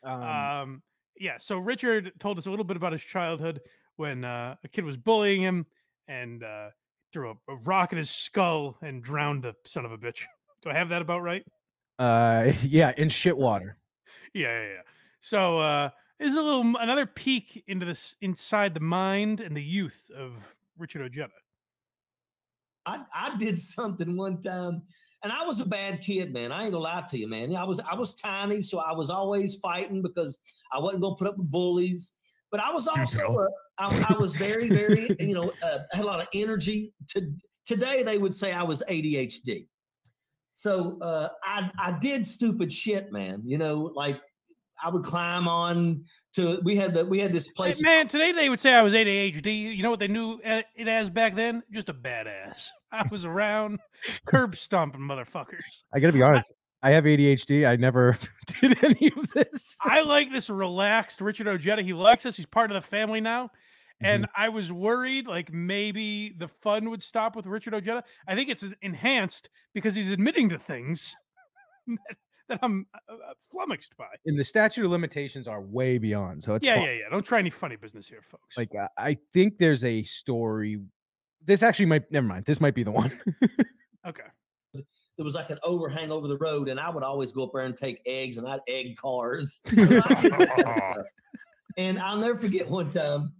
Yeah, so Richard told us a little bit about his childhood when a kid was bullying him and threw a rock at his skull and drowned the son of a bitch. Do I have that about right? Yeah, in shit water. Yeah. So there's a little another peek into this inside the mind and the youth of Richard Ojeda. I did something one time, and I was a bad kid, man. I ain't gonna lie to you, man. I was tiny, so I was always fighting because I wasn't gonna put up with bullies. But I was also I was very, very, had a lot of energy. Today they would say I was ADHD. So I did stupid shit, man. Like I would climb on to we had this place. Hey, man, today they would say I was ADHD. You know what they knew it as back then? Just a badass. I was around curb stomping motherfuckers. I gotta be honest. I have ADHD. I never did any of this. I like this relaxed Richard Ojeda. He likes us. He's part of the family now. And I was worried, like maybe the fun would stop with Richard Ojeda. I think it's enhanced because he's admitting to things that I'm flummoxed by. And the statute of limitations are way beyond. So it's yeah. Don't try any funny business here, folks. Like I think there's a story. This actually might. Never mind. This might be the one. Okay. There was like an overhang over the road, and I would always go up there and take eggs, and I'd egg cars. And I'll never forget one time.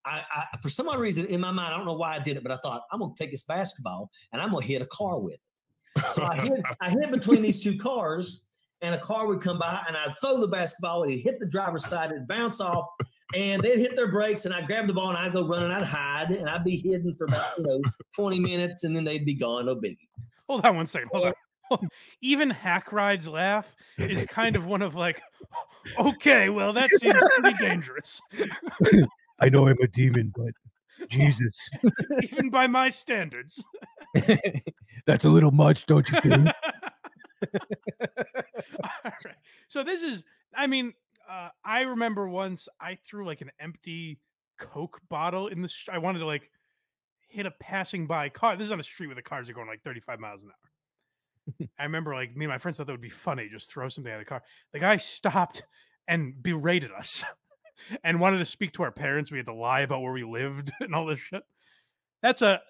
I for some odd reason in my mind, I don't know why I did it, but I thought I'm gonna take this basketball and I'm gonna hit a car with it. So I hit between these two cars, and a car would come by, and I'd throw the basketball, and it'd hit the driver's side, it'd bounce off, and they'd hit their brakes, and I'd grab the ball, and I'd go running, I'd hide, and I'd be hidden for about 20 minutes, and then they'd be gone, no biggie. Hold on one second. Hold on. Even Hack Ride's laugh is kind of one of like, okay, well, that seems pretty dangerous. I know I'm a demon, but Jesus. Even by my standards. That's a little much, don't you think? All right. So this is, I mean, I remember once I threw like an empty Coke bottle in the I wanted to like hit a passing by car. This is on a street where the cars are going like 35 miles an hour. I remember like me and my friends thought that would be funny, just throw something at a car. The guy stopped and berated us and wanted to speak to our parents. We had to lie about where we lived and all this shit. That's a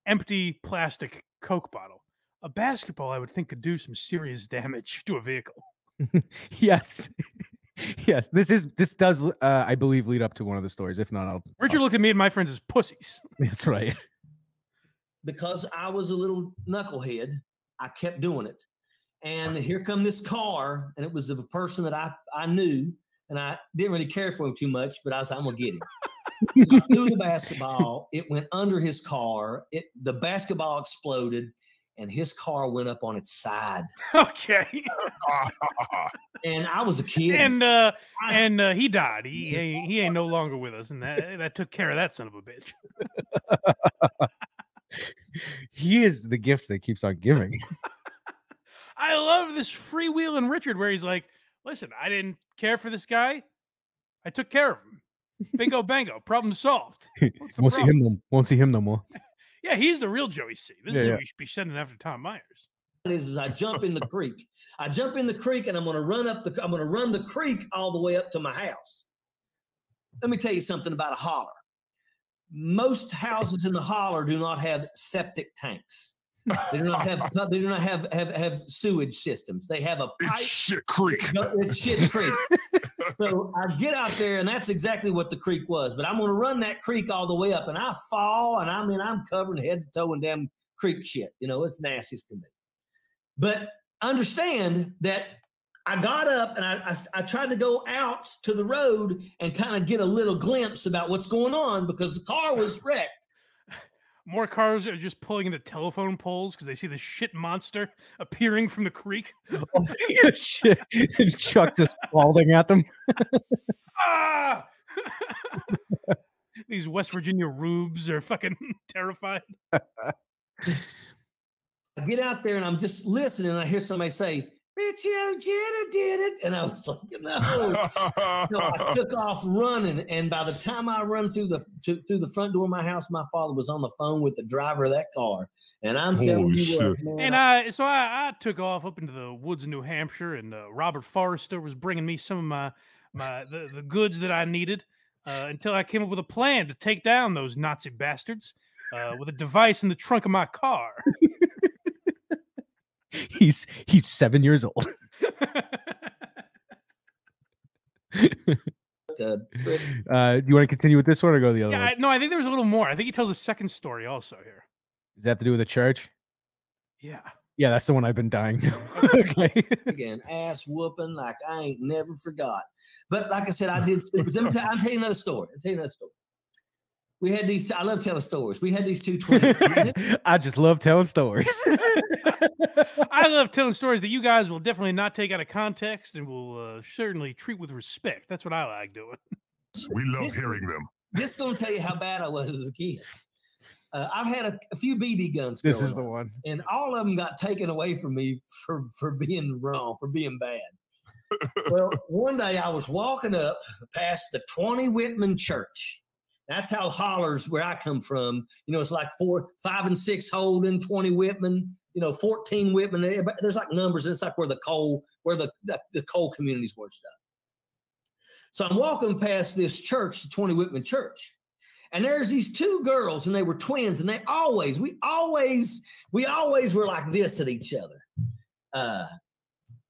empty plastic Coke bottle. A basketball, I would think, could do some serious damage to a vehicle. Yes. Yes, this does, I believe, lead up to one of the stories. If not, I'll. Richard looked at me and my friends as pussies. That's right. Because I was a little knucklehead, I kept doing it. And here come this car, and it was of a person that I knew, and I didn't really care for him too much, but I was like, I'm gonna get him. So I threw the basketball. It went under his car. The basketball exploded, and his car went up on its side. Okay. And I was a kid. And he died. He ain't no longer with us, and that took care of that son of a bitch. He is the gift that keeps on giving. I love this freewheeling Richard where he's like, listen, I didn't care for this guy. I took care of him. Bingo bango. Problem solved. Won't see him no more. Yeah, he's the real Joey C. This is what you should be sending after Tom Myers. Is I jump in the creek. I jump in the creek, and I'm going to run the creek all the way up to my house. Let me tell you something about a holler. Most houses in the holler do not have septic tanks. They do not have sewage systems. They have a pipe. It's shit creek. It's shit creek. So I get out there, and that's exactly what the creek was. But I'm going to run that creek all the way up, and I fall, and I mean I'm covered head to toe in damn creek shit. It's nasty as can be. But understand that I got up, and I tried to go out to the road and kind of get a little glimpse about what's going on because the car was wrecked. More cars are just pulling into telephone poles because they see the shit monster appearing from the creek. Oh, shit. And Chuck's just balding at them. Ah! These West Virginia rubes are fucking terrified. I get out there and I'm just listening, and I hear somebody say, Richie Ojeda did it. And I was like, no. So I took off running. And by the time I run through the front door of my house, my father was on the phone with the driver of that car. And I'm telling Holy you what, shit. man, And so I took off up into the woods of New Hampshire, and Robert Forrester was bringing me some of the goods that I needed until I came up with a plan to take down those Nazi bastards with a device in the trunk of my car. He's 7 years old. You want to continue with this one or go to the other one? No, I think there's a little more. I think he tells a second story also here. Does that have to do with the church? Yeah. Yeah, that's the one I've been dying to. Okay. Again, ass whooping like I ain't never forgot. But like I said, I did. I'll tell you another story. We had these. I love telling stories. We had these two twins. I just love telling stories. I love telling stories that you guys will definitely not take out of context and will certainly treat with respect. That's what I like doing. We love hearing them. This is going to tell you how bad I was as a kid. I've had a few BB guns. This is the one. And all of them got taken away from me for being wrong, for being bad. Well, one day I was walking up past the 20 Whitman Church. That's how hollers where I come from. You know, it's like 4, 5, and 6 Holden, 20 Whitman, 14 Whitman. There's like numbers. It's like where the coal communities were and stuff. So I'm walking past this church, the 20 Whitman Church. And there's these two girls, and they were twins, and we always were like this at each other.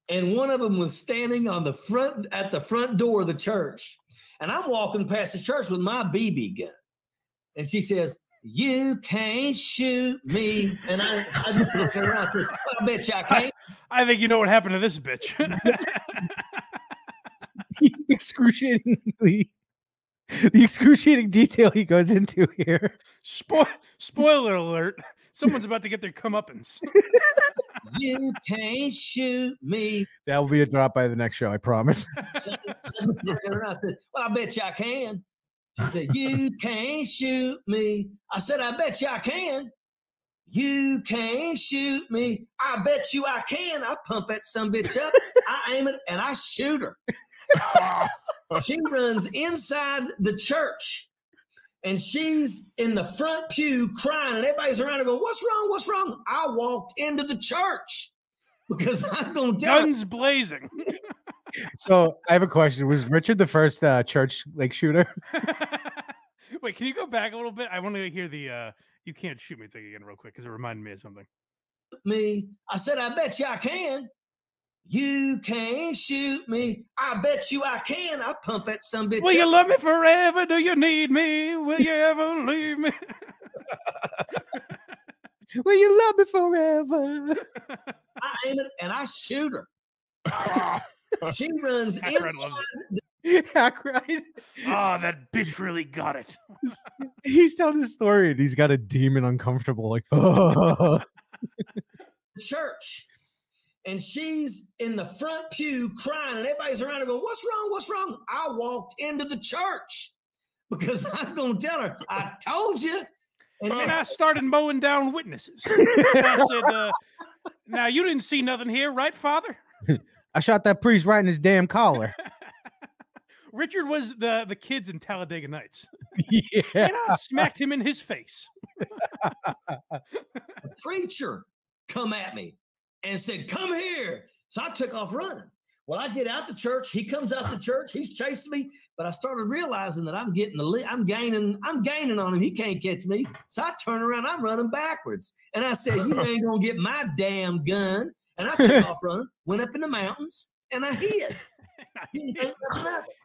And one of them was standing at the front door of the church. And I'm walking past the church with my BB gun. And she says, "You can't shoot me." And I just look around and said, "Well, I bet you I can't." I think you know what happened to this bitch. The excruciating detail he goes into here. Spoiler alert. Someone's about to get their comeuppance. "You can't shoot me." That will be a drop by the next show, I promise. I said, "Well, I bet you I can." She said, "You can't shoot me." I said, "I bet you I can." "You can't shoot me." "I bet you I can." I pump that sumbitch up. I aim it and I shoot her. She runs inside the church. And she's in the front pew crying, and everybody's around her going, "What's wrong? What's wrong?" I walked into the church because I'm going to tell guns blazing. So I have a question. Was Richard the first church shooter? Wait, can you go back a little bit? I want to hear the "you can't shoot me" thing again real quick because it reminded me of something. I said, "I bet you I can." "You can't shoot me." "I bet you I can." I pump that sumbitch. Will you love me forever? Do you need me? Will you ever leave me? Will you love me forever? I aim it and I shoot her. She runs inside. I cried. Oh, that bitch really got it. He's telling the story and he's got a demon uncomfortable. Like, oh. Church. And she's in the front pew crying, and everybody's around her going, "What's wrong? What's wrong?" I walked into the church because I'm going to tell her, "I told you." And I started mowing down witnesses. I said, "Now, you didn't see nothing here, right, Father?" I shot that priest right in his damn collar. Richard was the kids in Talladega Nights. Yeah. And I smacked him in his face. A preacher come at me and said, "Come here." So I took off running. Well, I get out the church. He comes out the church. He's chasing me, but I started realizing that I'm getting I'm gaining on him. He can't catch me. So I turn around. I'm running backwards, and I said, "You ain't gonna get my damn gun." And I took off running. Went up in the mountains, and I hid.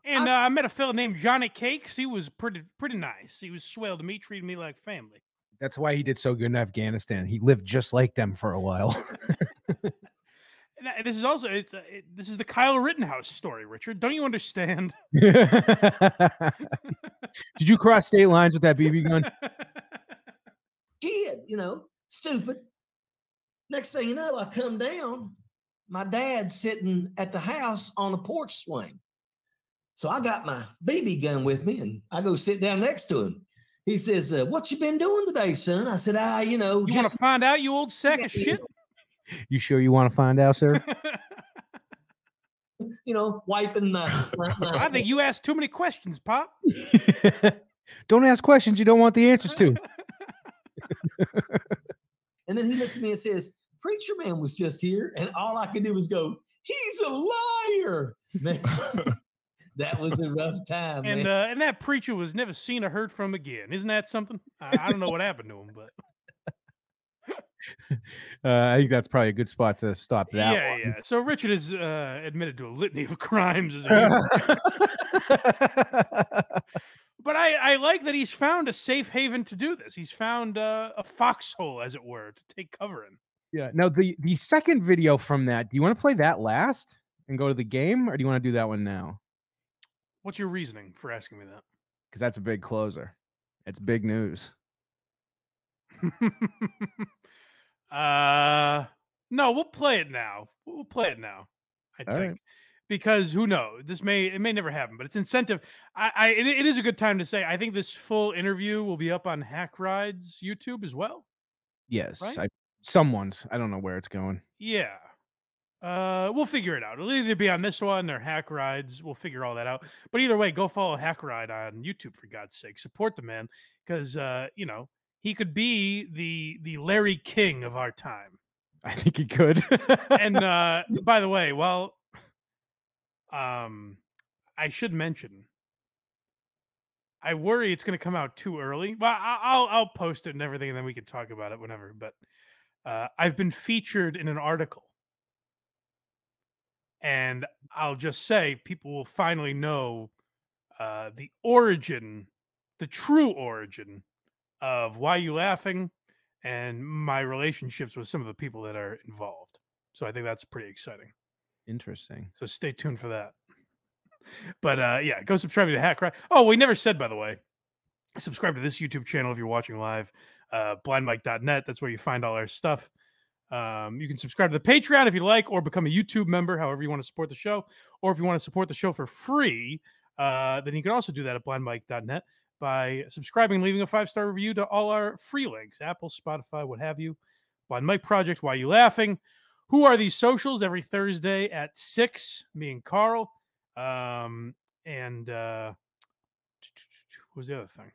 And I met a fellow named Johnny Cakes. He was pretty nice. He was swell to me, treated me like family. That's why he did so good in Afghanistan. He lived just like them for a while. This is also this is the Kyle Rittenhouse story, Richard. Don't you understand? Did you cross state lines with that BB gun? Kid, stupid. Next thing you know, I come down. My dad's sitting at the house on a porch swing. So I got my BB gun with me, and I go sit down next to him. He says, "What you been doing today, son?" I said, You want to find out, you old sack of shit? You sure you want to find out, sir? Wiping my I think you asked too many questions, Pop. Don't ask questions you don't want the answers to. And then he looks at me and says, Preacher Man was just here. And all I could do was go, he's a liar. Man, that was a rough time, And man. and that preacher was never seen or heard from again. Isn't that something? I don't know what happened to him, but I think that's probably a good spot to stop that yeah, one. yeah. So Richard is admitted to a litany of crimes as a but I like that he's found a safe haven to do this. He's found a foxhole, as it were, to take cover in. Yeah. Now the second video from that, do you want to play that last and go to the game, or do you want to do that one now? What's your reasoning for asking me that? Because that's a big closer. It's big news. No, we'll play it now. We'll play it now. I All think. right. Because who knows? It may never happen, but it's incentive. It is a good time to say I think this full interview will be up on Hack Ride's YouTube as well. Yes. Right? Someone's. I don't know where it's going. Yeah. We'll figure it out. It'll either be on this one or Hack Rides. We'll figure all that out. But either way, go follow Hack Ride on YouTube for God's sake. Support the man because you know, he could be the Larry King of our time. I think he could. And by the way, well, I should mention, I worry it's going to come out too early. Well, I'll post it and everything, and then we can talk about it whenever. But I've been featured in an article, and I'll just say people will finally know the origin, the true origin of Why You Laughing, and my relationships with some of the people that are involved. So I think that's pretty exciting. Interesting. So stay tuned for that. But yeah, go subscribe to Hack Ride. Oh, we never said, by the way, subscribe to this YouTube channel if you're watching live. Blindmike.net. That's where you find all our stuff. You can subscribe to the Patreon if you like, or become a YouTube member, however you want to support the show. Or if you want to support the show for free, then you can also do that at blindmike.net by subscribing and leaving a 5-star review to all our free links, Apple, Spotify, what have you. Blind Mike Project, Why You Laughing? Who Are These Socials? Every Thursday at 6, me and Carl. And what was the other thing?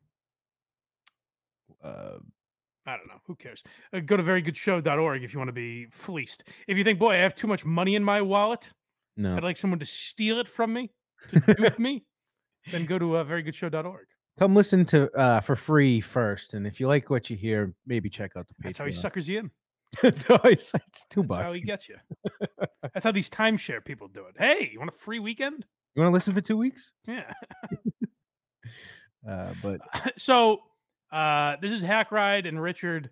I don't know. Who cares? Go to verygoodshow.org if you want to be fleeced. If you think, boy, I have too much money in my wallet, No. I'd like someone to steal it from me, to dupe me, then go to verygoodshow.org. Come listen to for free first, and if you like what you hear, maybe check out the Patreon. That's how he suckers you in. It's $2. That's how he gets you. That's how these timeshare people do it. Hey, you want a free weekend? You want to listen for 2 weeks? Yeah. But so this is Hack Ride and Richard.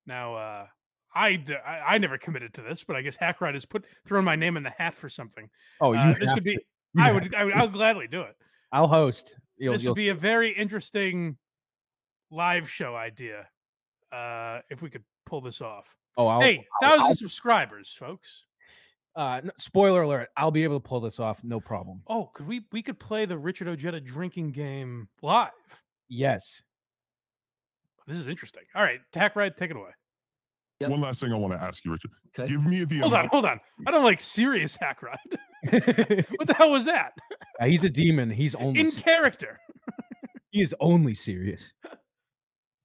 Now, I never committed to this, but I guess Hack Ride has thrown my name in the hat for something. oh, you This have could be. to. I'll gladly do it. I'll host. This would be a very interesting live show idea if we could pull this off. Oh, hey, 1,000 subscribers, folks. Spoiler alert! I'll be able to pull this off, no problem. Oh, could we could play the Richard Ojeda drinking game live? Yes. This is interesting. All right, Hack Ride, take it away. Yep. One last thing I want to ask you, Richard. Okay. Give me the Hold on. I don't like serious Hack Ride. What the hell was that? He's a demon. He's only In character. He is only serious.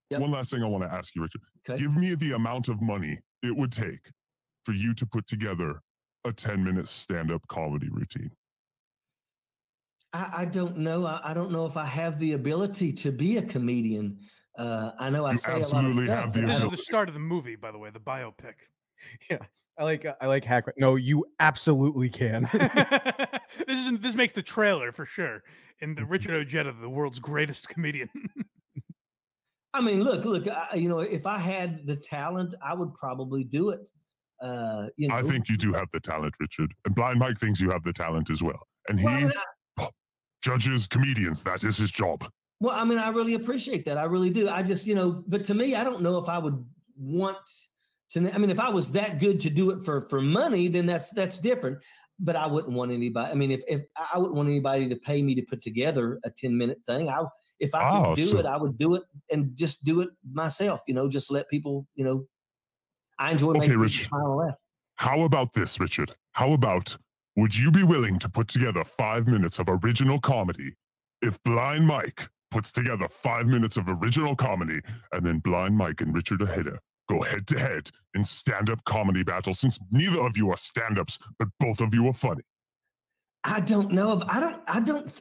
Yep. One last thing I want to ask you, Richard. Okay. Give me the amount of money it would take for you to put together a 10-minute stand-up comedy routine. I don't know. I don't know if I have the ability to be a comedian. I know I You say a lot of absolutely stuff, have the but This is ability. the start of the movie, by the way, the biopic. Yeah, I like hack. No, you absolutely can. This makes the trailer for sure. In the Richard Ojeda, the world's greatest comedian. I mean, look. You know, if I had the talent, I would probably do it. You know, I think you do have the talent, Richard. And Blind Mike thinks you have the talent as well. And he Well, I mean, judges comedians. That is his job. Well, I mean, I really appreciate that. I really do. I just, you know, but to me, I don't know if I would want to. I mean, if I was that good to do it for money, then that's different. But I wouldn't want anybody. I mean, if I wouldn't want anybody to pay me to put together a 10-minute thing, if I could do it, I would do it and just do it myself. You know, just let people. You know, I enjoy making people smile and laugh. How about this, Richard? How about, would you be willing to put together 5 minutes of original comedy if Blind Mike puts together 5 minutes of original comedy, and then Blind Mike and Richard Ojeda go head to head in stand-up comedy battle since neither of you are stand-ups, but both of you are funny. I don't know if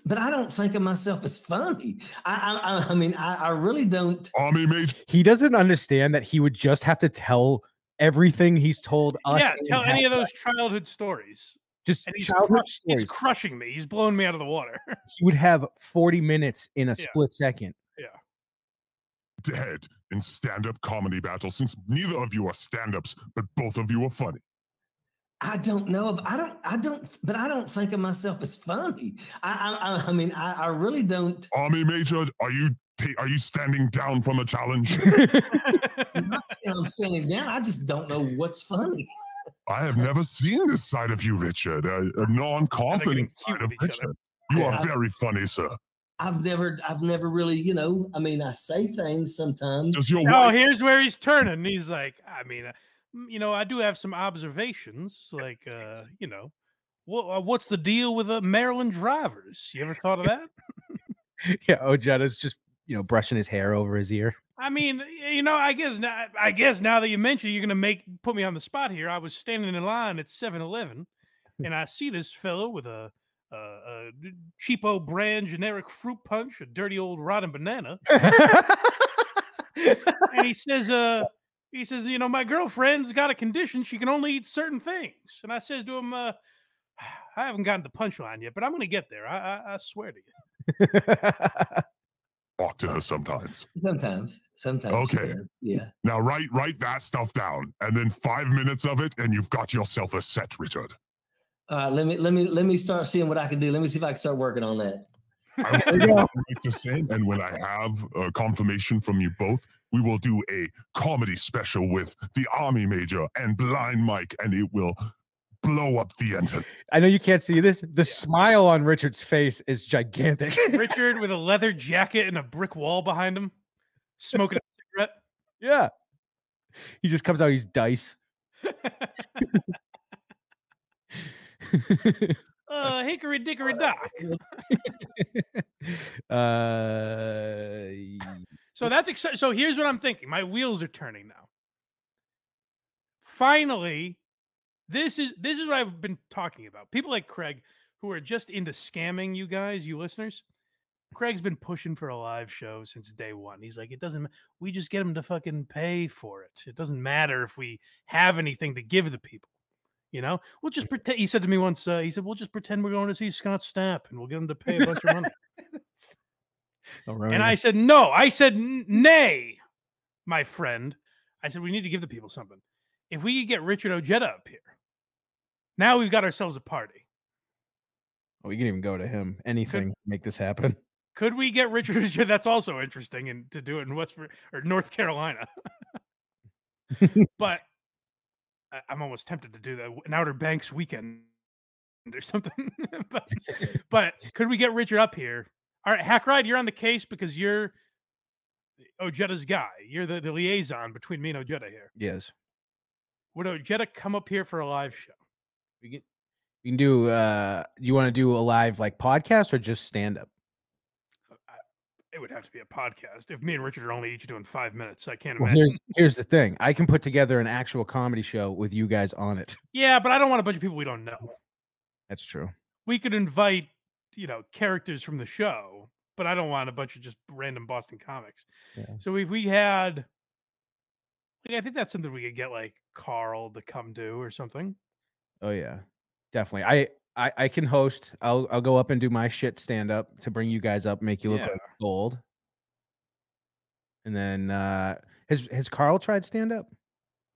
but I don't think of myself as funny. I mean, I really don't. Army Major. He doesn't understand that he would just have to tell everything he's told us. Yeah, tell any of those childhood stories. Just And childhood he's stories. crushing me. He's blowing me out of the water. He would have 40 minutes in a Yeah. split second. Yeah. To head in stand-up comedy battle since neither of you are stand-ups, but both of you are funny. I don't know if but I don't think of myself as funny. I mean, I really don't. Army Major, are you standing down from a challenge? I'm not saying I'm standing down. I just don't know what's funny. I have never seen this side of you, Richard. A non-confident cute side of with each other. Richard. You are very funny, sir. I've never really, I mean, I say things sometimes. Does your Oh, wife here's where he's turning. He's like, I mean, I do have some observations. Like, what's the deal with Maryland drivers? You ever thought of that? Yeah, Ojeda's just brushing his hair over his ear. I mean, I guess now that you mention it, you're gonna put me on the spot here. I was standing in line at 7-Eleven, and I see this fellow with a cheapo brand generic fruit punch, a dirty old rotten banana, and he says, my girlfriend's got a condition; she can only eat certain things. And I says to him, I haven't gotten the punchline yet, but I'm gonna get there. I swear to you. talk to her sometimes? Sometimes. Okay. Yeah. Now write that stuff down, and then 5 minutes of it, and you've got yourself a set, Richard. Let me start seeing what I can do. Let me see if I can start working on that. I will write the same, and when I have confirmation from you both, we will do a comedy special with the Army Major and Blind Mike, and it will blow up the internet. I know you can't see this. The smile on Richard's face is gigantic. Richard with a leather jacket and a brick wall behind him, smoking a cigarette. Yeah. He just comes out, he's dice. Hickory dickory dock. So that's exciting. So here's what I'm thinking. My wheels are turning now. Finally, this is what I've been talking about. People like Craig who are just into scamming you guys, you listeners. Craig's been pushing for a live show since day one. He's like, we just get him to fucking pay for it. It doesn't matter if we have anything to give the people. We'll just pretend. He said to me once, he said, we'll just pretend we're going to see Scott Stapp and we'll get him to pay a bunch of money. And I said, no. I said, nay, my friend. I said, we need to give the people something. If we could get Richard Ojeda up here, now we've got ourselves a party. We can even go to him. Anything to make this happen. Could we get Richard Ojeda? That's also interesting, and to do it in North Carolina. But I'm almost tempted to do that, an Outer Banks weekend or something. but could we get Richard up here? All right, Hackride, you're on the case because you're Ojeda's guy. You're the liaison between me and Ojeda here. Yes. Would Ojeda come up here for a live show? We can do. You want to do a live podcast or just stand up? It would have to be a podcast. If me and Richard are only each doing 5 minutes, I can't imagine. Here's the thing. I can put together an actual comedy show with you guys on it. Yeah, but I don't want a bunch of people we don't know. That's true. We could invite, characters from the show, but I don't want a bunch of just random Boston comics. Yeah. So if we had, I think that's something we could get Carl to come do or something. Oh yeah, definitely. I can host. I'll go up and do my shit stand up to bring you guys up, make you look like gold. And then has Carl tried stand up?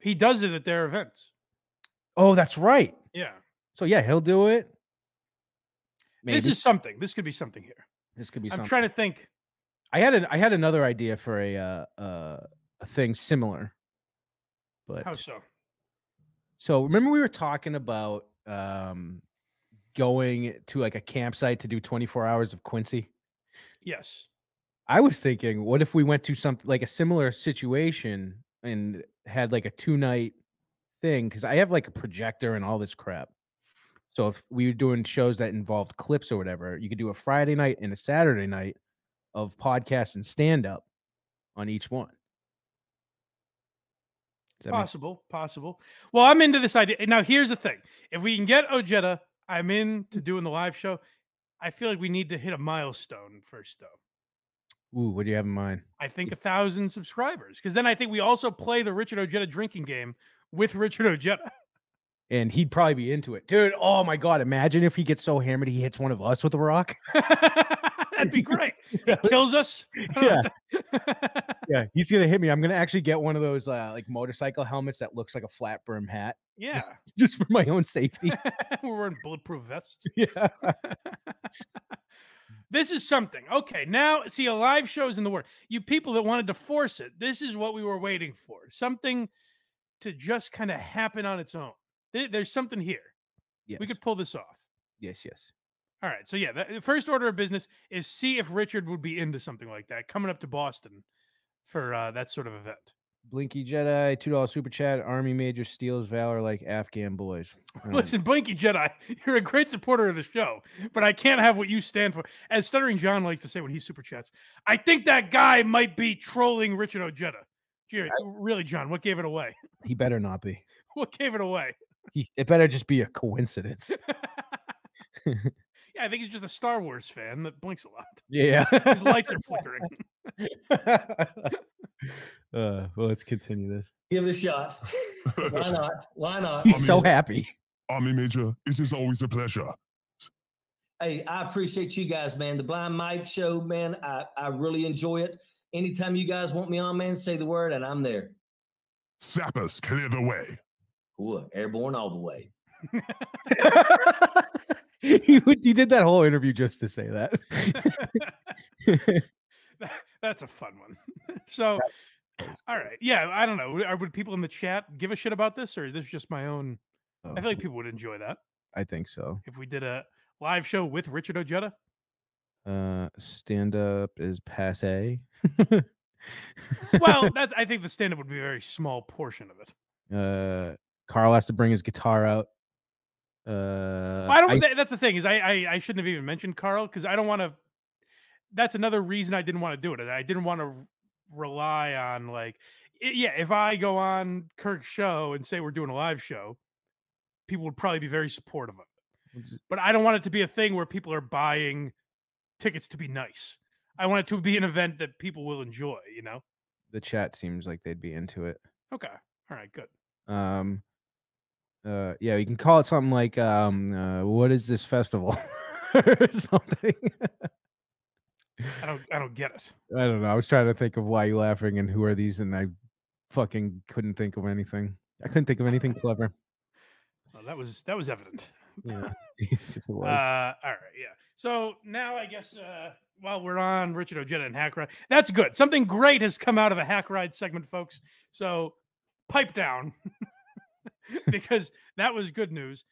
He does it at their events. Oh, that's right. Yeah. So yeah, he'll do it. Maybe. This is something. This could be something here. This could be. I'm trying to think. I had another idea for a thing similar. But how so? So remember we were talking about going to a campsite to do 24 hours of Quincy? Yes. I was thinking, what if we went to something a similar situation and had a 2-night thing? Because I have a projector and all this crap. So if we were doing shows that involved clips or whatever, you could do a Friday night and a Saturday night of podcast and stand up on each one. Possible. Well, I'm into this idea. Now, here's the thing. If we can get Ojeda, I'm into doing the live show. I feel like we need to hit a milestone first, though. Ooh, what do you have in mind? I think 1,000 subscribers. Because then I think we also play the Richard Ojeda drinking game with Richard Ojeda. And he'd probably be into it. Dude, oh my God. Imagine if he gets so hammered he hits one of us with a rock. That'd be great. He kills us. Yeah. Yeah, he's going to hit me. I'm going to actually get one of those like motorcycle helmets that looks like a flat brim hat. Yeah. Just for my own safety. We're wearing bulletproof vests. Yeah. This is something. Okay, now, see, a live show's in the work. You people that wanted to force it, this is what we were waiting for. Something to just kind of happen on its own. There's something here. Yes. We could pull this off. Yes. All right. So, yeah, the first order of business is see if Richard would be into something like that coming up to Boston for that sort of event. Blinky Jedi, $2 super chat. Army Major steals valor like Afghan boys. Listen, Blinky Jedi, you're a great supporter of the show, but I can't have what you stand for. As Stuttering John likes to say when he super chats, I think that guy might be trolling Richard Ojeda. Jerry, really, John, what gave it away? He better not be. What gave it away? It better just be a coincidence. Yeah, I think he's just a Star Wars fan that blinks a lot. Yeah. His lights are flickering. Well, let's continue this. Give it a shot. Why not? Why not? He's so happy. Army Major, it is always a pleasure. Hey, I appreciate you guys, man. The Blind Mike show, man, I really enjoy it. Anytime you guys want me on, man, say the word and I'm there. Sappers, clear the way. Ooh, airborne all the way. You did that whole interview just to say that. That's a fun one. So, all right. Yeah, I don't know. Would people in the chat give a shit about this, or is this just my own? I feel like people would enjoy that. I think so. If we did a live show with Richard Ojeda. Stand-up is passe. Well, I think the stand-up would be a very small portion of it. Carl has to bring his guitar out. That's the thing is I shouldn't have even mentioned Carl because I don't want to. That's another reason I didn't want to do it. I didn't want to rely on if I go on Kirk's show and say we're doing a live show, people would probably be very supportive of it. But I don't want it to be a thing where people are buying tickets to be nice. I want it to be an event that people will enjoy, you know? The chat seems like they'd be into it. Okay. All right, good. Yeah, you can call it something like what is this festival? Or something. I don't get it. I don't know. I was trying to think of why you laughing and who are these, and I fucking couldn't think of anything. I couldn't think of anything clever. Well, that was evident. Yeah. Yes, it was. All right, yeah. So now I guess while we're on Richard Ojeda and Hack Ride, that's good. Something great has come out of a Hack Ride segment, folks. So pipe down because that was good news.